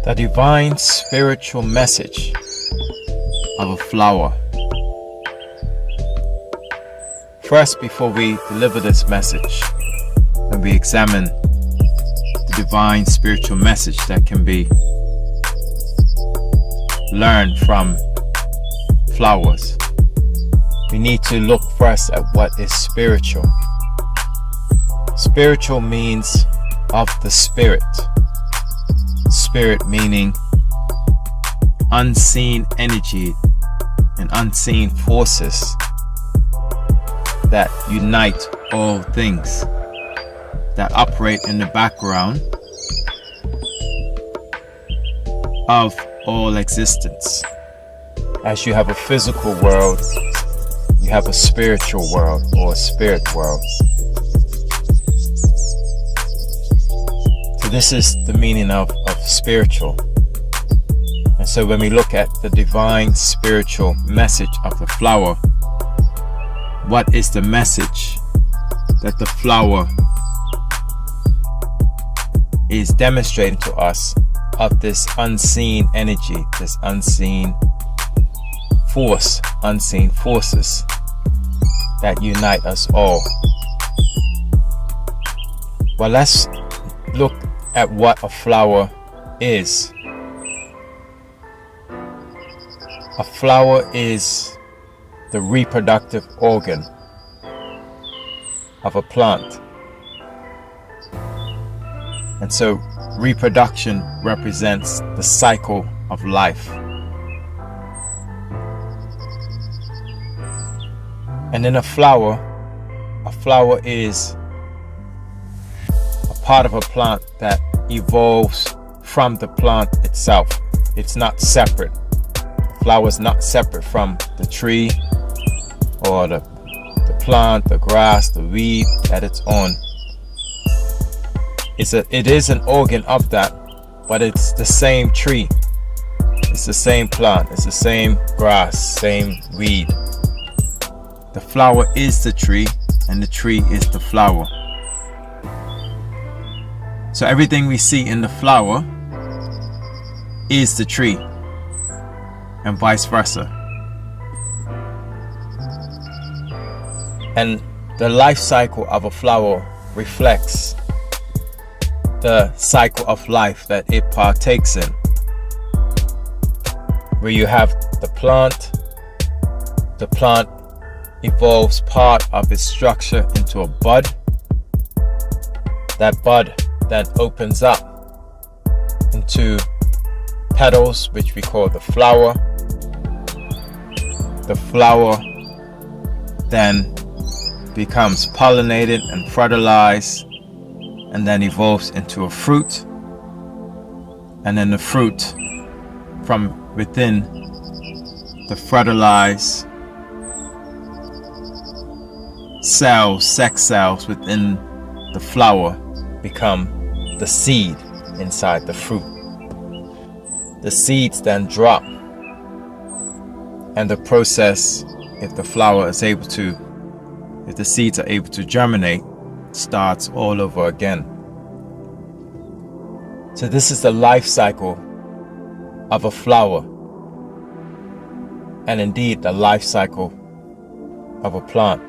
The divine spiritual message of a flower. First, before we deliver this message, and we examine the divine spiritual message that can be learned from flowers, we need to look first at what is spiritual. Spiritual means of the spirit. Spirit meaning unseen energy and unseen forces that unite all things, that operate in the background of all existence. As you have a physical world, you have a spiritual world or a spirit world. So this is the meaning of spiritual. And so when we look at the divine spiritual message of the flower, what is the message that the flower is demonstrating to us of this unseen energy, this unseen force, unseen forces that unite us all? Well, let's look at what a flower is. A flower is the reproductive organ of a plant. And so reproduction represents the cycle of life. And in a flower is a part of a plant that evolves from the plant itself. It's not separate. The flower is not separate from the tree or the plant, the grass, the weed that it's on. It is an organ of that, but it's the same tree. It's the same plant. It's the same grass, same weed. The flower is the tree, and the tree is the flower. So everything we see in the flower is the tree, and vice versa. And the life cycle of a flower reflects the cycle of life that it partakes in, where you have the plant evolves part of its structure into a bud. That bud then opens up into petals, which we call the flower. The flower then becomes pollinated and fertilized, and then evolves into a fruit. And then the fruit from within the fertilized cells, sex cells within the flower, become the seed inside the fruit. The seeds then drop, and the process, if the seeds are able to germinate, starts all over again. So this is the life cycle of a flower, and indeed the life cycle of a plant.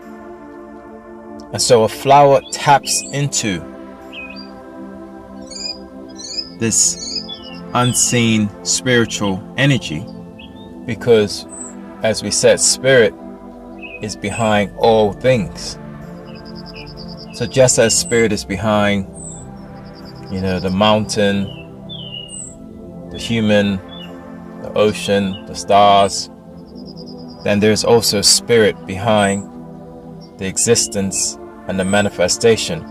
And so a flower taps into this unseen spiritual energy because, as we said, spirit is behind all things. So just as spirit is behind, the mountain, the human, the ocean, the stars, then there's also spirit behind the existence and the manifestation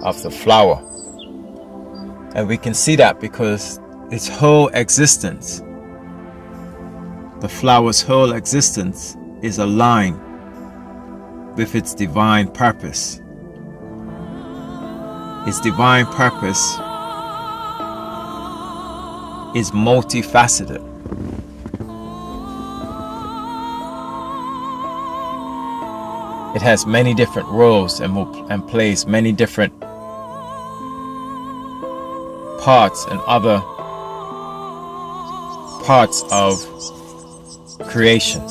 of the flower. And we can see that because its whole existence, the flower's whole existence, is aligned with its divine purpose. Its divine purpose is multifaceted. It has many different roles and plays many different parts and other parts of creation.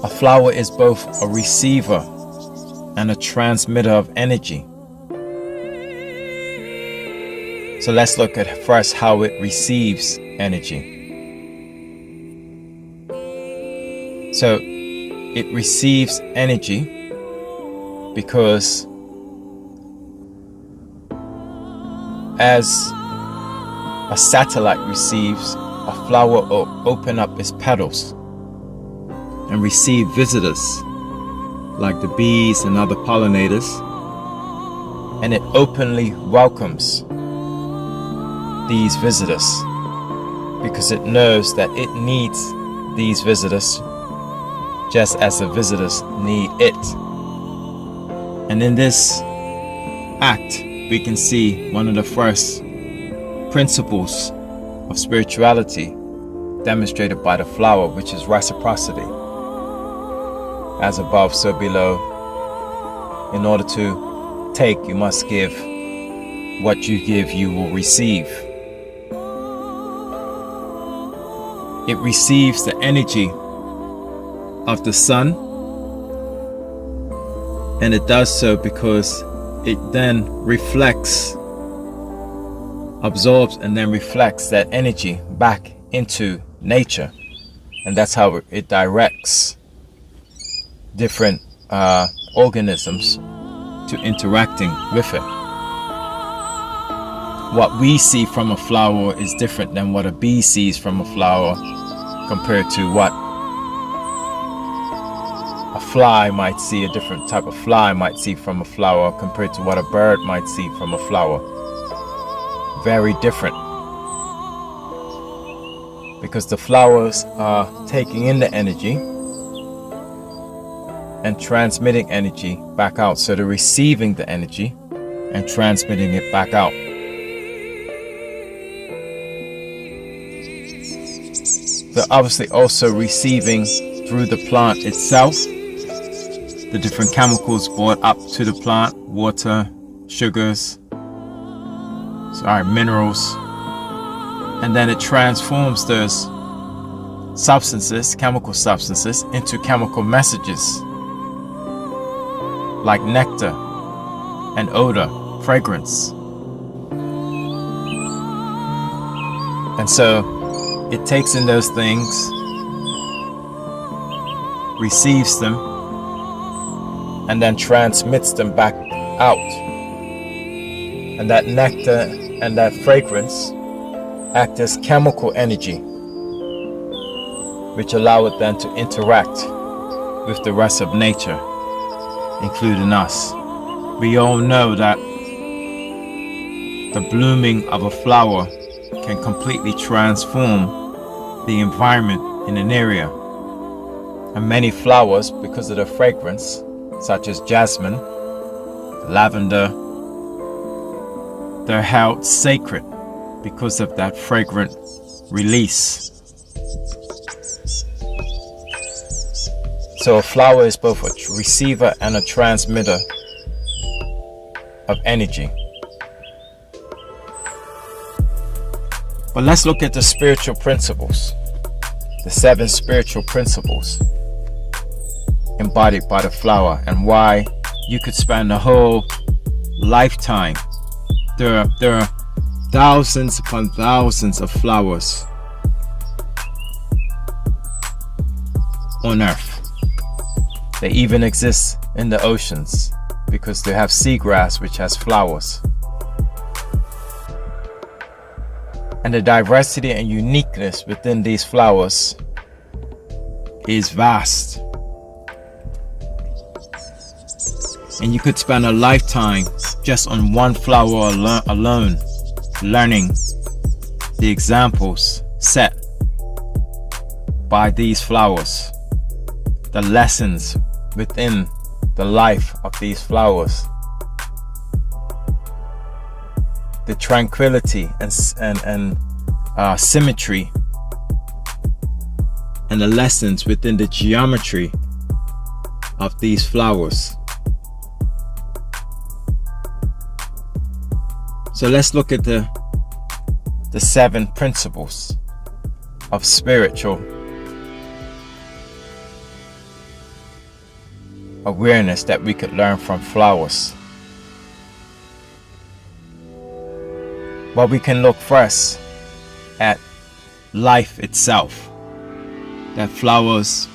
A flower is both a receiver and a transmitter of energy. So let's look at first how it receives energy. So it receives energy because as a satellite receives, a flower will open up its petals and receive visitors like the bees and other pollinators, and it openly welcomes these visitors because it knows that it needs these visitors just as the visitors need it. And in this act, we can see one of the first principles of spirituality demonstrated by the flower, which is reciprocity. As above, so below. In order to take, you must give. What you give, you will receive. It receives the energy of the sun, and it does so because it then absorbs and then reflects that energy back into nature, and that's how it directs different organisms to interacting with it. What we see from a flower is different than what a bee sees from a flower, compared to what a fly might see, a different type of fly might see from a flower, compared to what a bird might see from a flower. Very different. Because the flowers are taking in the energy and transmitting energy back out. So they're receiving the energy and transmitting it back out. They're obviously also receiving through the plant itself the different chemicals brought up to the plant, water, sugars, minerals, and then it transforms those substances, chemical substances, into chemical messages like nectar and odor, fragrance. And so it takes in those things, receives them, and then transmits them back out. And that nectar and that fragrance act as chemical energy, which allow it then to interact with the rest of nature, including us. We all know that the blooming of a flower can completely transform the environment in an area. And many flowers, because of their fragrance, such as jasmine, lavender, they're held sacred because of that fragrant release. So a flower is both a receiver and a transmitter of energy. But let's look at the spiritual principles, the 7 spiritual principles embodied by the flower, and why you could spend a whole lifetime. There are thousands upon thousands of flowers on earth. They even exist in the oceans because they have seagrass which has flowers. And the diversity and uniqueness within these flowers is vast. And you could spend a lifetime just on one flower alone, learning the examples set by these flowers, the lessons within the life of these flowers, the tranquility and symmetry, and the lessons within the geometry of these flowers. So let's look at the the 7 principles of spiritual awareness that we could learn from flowers. Well, we can look first at life itself. That flowers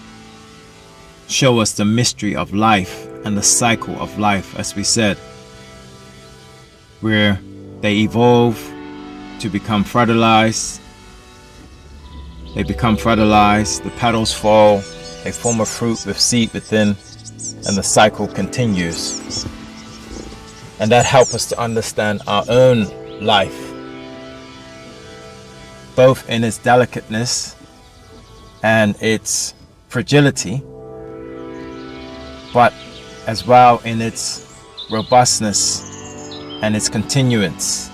show us the mystery of life and the cycle of life, as we said, where they evolve to become fertilized. They become fertilized, the petals fall, they form a fruit with seed within, and the cycle continues. And that helps us to understand our own life, both in its delicateness and its fragility, but as well in its robustness and its continuance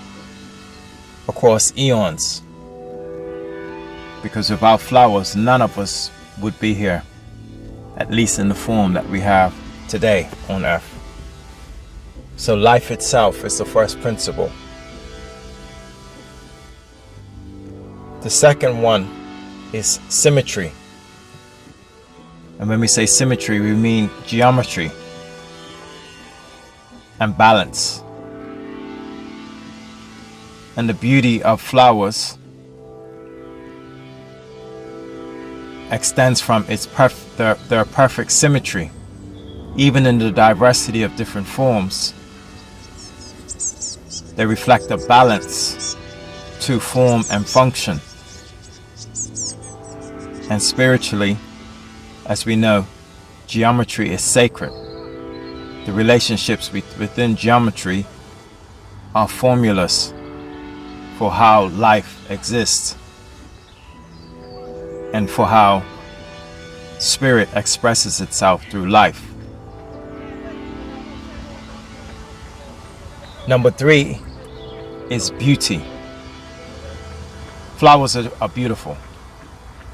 across eons. Because without flowers, none of us would be here, at least in the form that we have today on Earth. So life itself is the first principle. The second one is symmetry. And when we say symmetry, we mean geometry and balance. And the beauty of flowers extends from their perfect symmetry, even in the diversity of different forms. They reflect a balance to form and function. And spiritually, as we know, geometry is sacred. The relationships within geometry are formulas for how life exists and for how spirit expresses itself through life. Number 3 is beauty. Flowers are beautiful.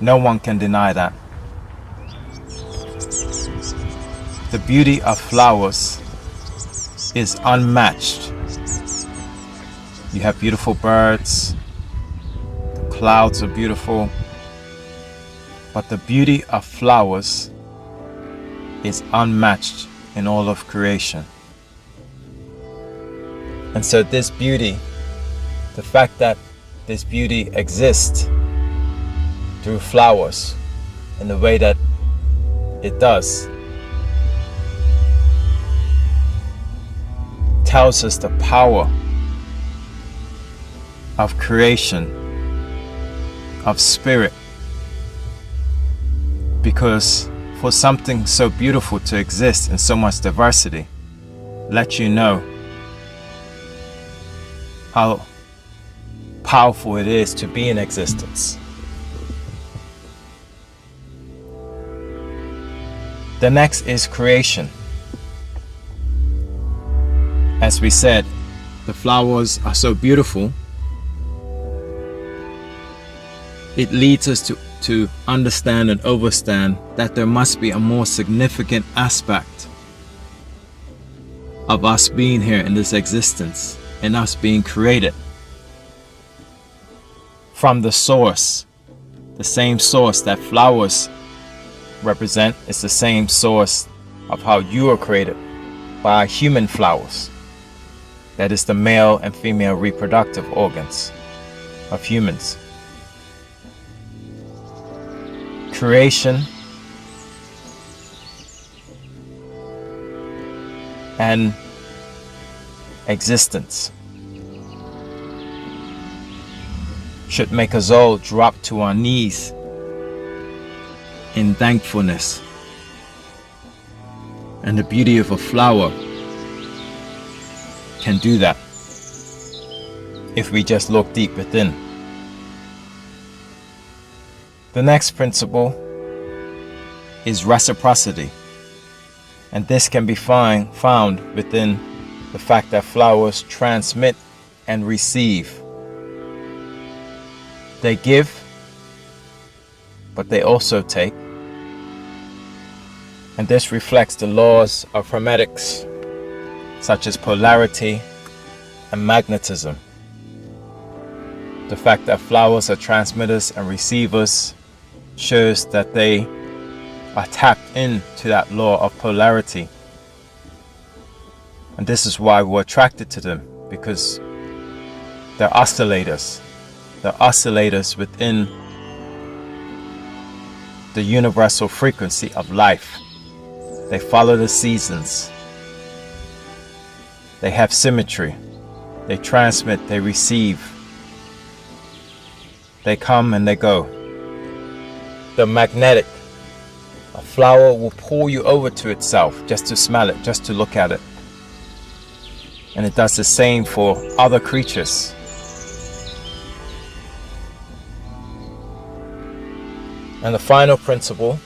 No one can deny that. The beauty of flowers is unmatched. You have beautiful birds, the clouds are beautiful, but the beauty of flowers is unmatched in all of creation. And so this beauty, the fact that this beauty exists through flowers in the way that it does, tells us the power of creation, of spirit. Because for something so beautiful to exist in so much diversity, let you know how powerful it is to be in existence. The next is creation. As we said, the flowers are so beautiful. It leads us to understand and understand that there must be a more significant aspect of us being here in this existence and us being created from the source. The same source that flowers represent is the same source of how you are created by human flowers. That is the male and female reproductive organs of humans. Creation and existence should make us all drop to our knees in thankfulness. And the beauty of a flower can do that if we just look deep within. The next principle is reciprocity, and this can be found within the fact that flowers transmit and receive. They give, but they also take, and this reflects the laws of hermetics, such as polarity and magnetism. The fact that flowers are transmitters and receivers shows that they are tapped into that law of polarity. And this is why we're attracted to them, because they're oscillators. They're oscillators within the universal frequency of life. They follow the seasons. They have symmetry. They transmit, they receive. They come and they go. They're magnetic. A flower will pull you over to itself just to smell it, just to look at it. And it does the same for other creatures. And the final principle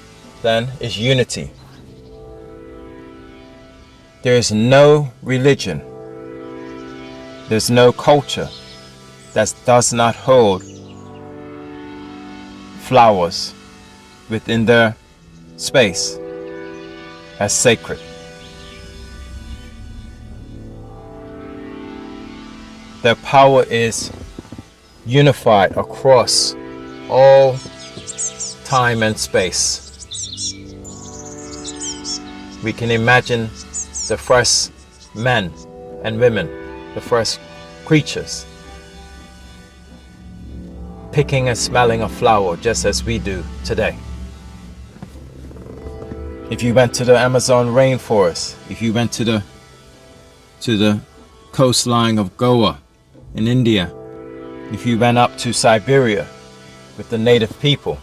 then is unity. There is no religion, there's no culture that does not hold flowers within their space as sacred. Their power is unified across all time and space. We can imagine the first men and women, the first creatures, picking and smelling a flower just as we do today. If you went to the Amazon rainforest, if you went to the coastline of Goa in India, if you went up to Siberia with the native people,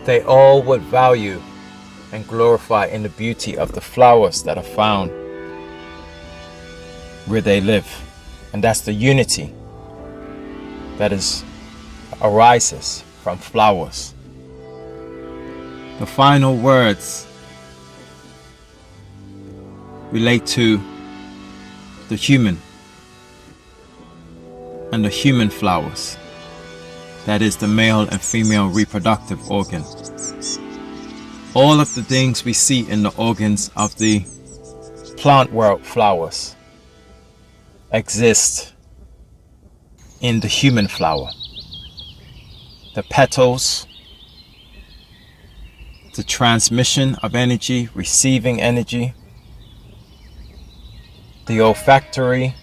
they all would value and glorify in the beauty of the flowers that are found where they live. And that's the unity that arises from flowers. The final words relate to the human and the human flowers. That is the male and female reproductive organ. All of the things we see in the organs of the plant world flowers exist in the human flower. The petals, the transmission of energy, receiving energy, the olfactory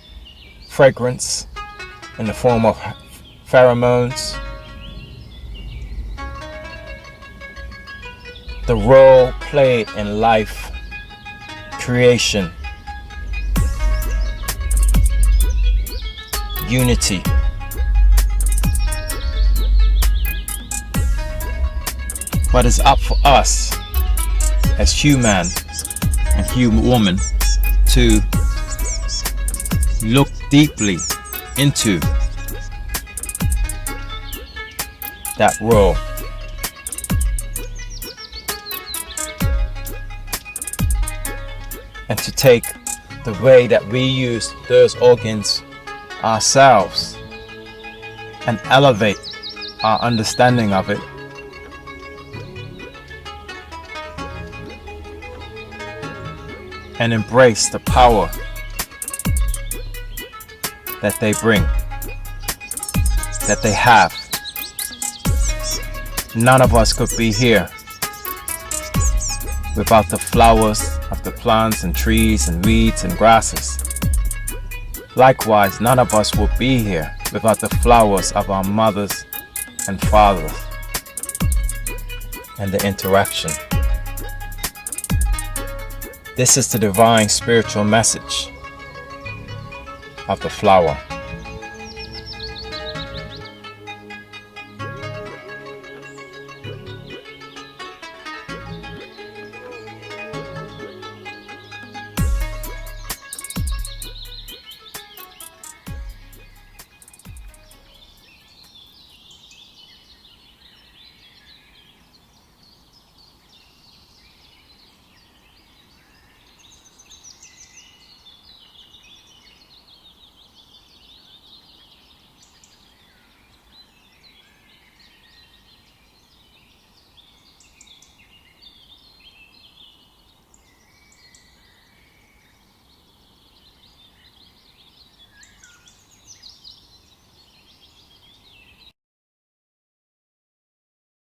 fragrance in the form of pheromones, the role played in life creation, unity, but it's up for us as human and human woman to look deeply into that role. And to take the way that we use those organs ourselves and elevate our understanding of it and embrace the power that they bring, that they have. None of us could be here without the flowers of the plants and trees and weeds and grasses. Likewise, none of us will be here without the flowers of our mothers and fathers and the interaction. This is the divine spiritual message of the flower.